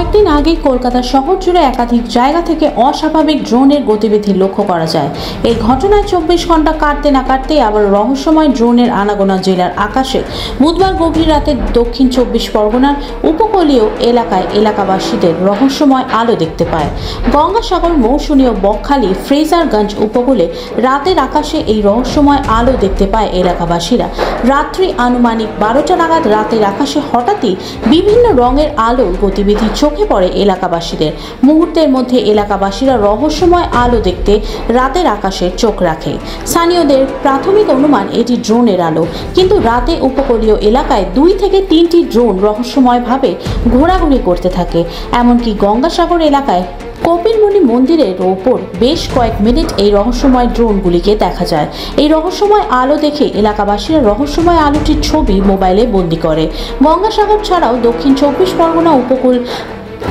কয়েকদিন আগে কলকাতা শহর জুড়ে একাধিক জায়গা থেকে অস্বাভাবিক ড্রোনের গতিবিধি লক্ষ্য করা যায়। এই ঘটনায় 24 ঘন্টা কাটতে না কাটতেই আবার রহস্যময় ড্রোনের আনাগোনা জেলার আকাশে বুধবার গভীর রাতে দক্ষিণ 24 পরগনার উপকূলীয় এলাকায় এলাকাবাসীদের রহস্যময় আলো দেখতে পায়। গঙ্গাসাগর, মৌসুমী ও বকখালি, ফ্রেজারগঞ্জ উপকূলে রাতের আকাশে এই রহস্যময় আলো দেখতে পায় এলাকাবাসীরা। রাত্রি আনুমানিক 12টা নাগাদ রাতের আকাশে হঠাৎই বিভিন্ন রঙের আলোর গতিবিধি চোখে পড়ে এলাকাবাসীদের। মুহূর্তের মধ্যে এলাকাবাসীরা রহস্যময় আলো দেখতে রাতের আকাশে চোখ রাখে। স্থানীয়দের প্রাথমিক অনুমান এটি ড্রোনের আলো, কিন্তু রাতে উপকূলীয় এলাকায় 2 থেকে 3টি ড্রোন রহস্যময়ভাবে ঘোরাঘুরি করতে থাকে। এমনকি গঙ্গাসাগর এলাকায় কপিলমুনি মন্দিরের ওপর বেশ কয়েক মিনিট এই রহস্যময় ড্রোনগুলিকে দেখা যায়। এই রহস্যময় আলো দেখে এলাকাবাসীরা রহস্যময় আলোটির ছবি মোবাইলে বন্দী করে। গঙ্গাসাগর ছাড়াও দক্ষিণ 24 পরগনা উপকূল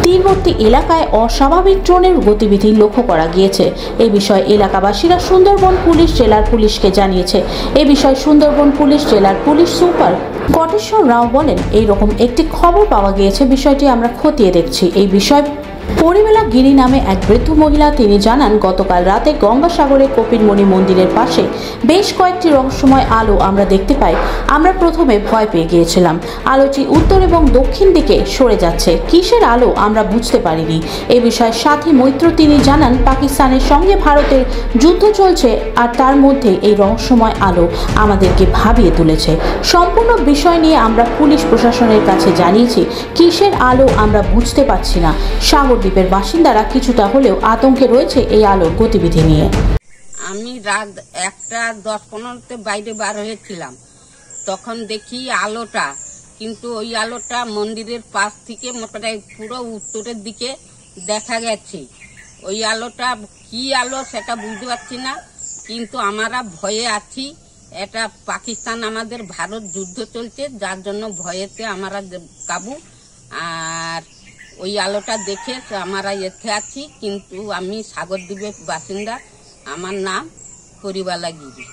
তীরবর্তী এলাকায় অস্বাভাবিক ড্রোনের গতিবিধি লক্ষ্য করা গিয়েছে। এ বিষয়ে এলাকাবাসীরা সুন্দরবন পুলিশ জেলার পুলিশকে জানিয়েছে। এ বিষয়ে সুন্দরবন পুলিশ জেলার পুলিশ সুপার কটেশ্বর রাও বলেন, এইরকম একটি খবর পাওয়া গিয়েছে, বিষয়টি আমরা খতিয়ে দেখছি। এই বিষয়ে পরিমেলা গিরি নামে এক বৃদ্ধ মহিলা, তিনি জানান, গতকাল রাতে গঙ্গাসাগরে কপিলমুনি মন্দিরের পাশে বেশ কয়েকটি রহস্যময় আলো আমরা দেখতে পাই। আমরা প্রথমে ভয় পেয়ে গিয়েছিলাম। আলোটি উত্তর এবং দক্ষিণ দিকে সরে যাচ্ছে। কিসের আলো আমরা বুঝতে পারিনি। এ বিষয়ে সাথী মৈত্র, তিনি জানান, পাকিস্তানের সঙ্গে ভারতের যুদ্ধ চলছে আর তার মধ্যে এই রহস্যময় আলো আমাদেরকে ভাবিয়ে তুলেছে। সম্পূর্ণ বিষয় নিয়ে আমরা পুলিশ প্রশাসনের কাছে জানিয়েছি। কিসের আলো আমরা বুঝতে পারছি না। সাগরদ্বীপের বাসিন্দারা কিছুটা হলেও আতঙ্কে রয়েছে এই আলোর গতিবিধি নিয়ে। আমি রাত 1:10-15 বাইরে বার হয়েছিলাম, তখন দেখি আলোটা, কিন্তু ওই আলোটা মন্দিরের পাশ থেকে মোটামুটি পুরো উত্তরের দিকে দেখা গেছে। ওই আলোটা কি আলো সেটা বুঝতে পারছি না, কিন্তু আমরা ভয়ে আছি। এটা পাকিস্তান আমাদের ভারত যুদ্ধ চলছে, যার জন্য ভয়েতে আমরা কাবু। আর ওই আলোটা দেখে আমরা এতে আছি, কিন্তু আমি সাগরদ্বীপের বাসিন্দা। আমার নাম পরিবালা গিরি।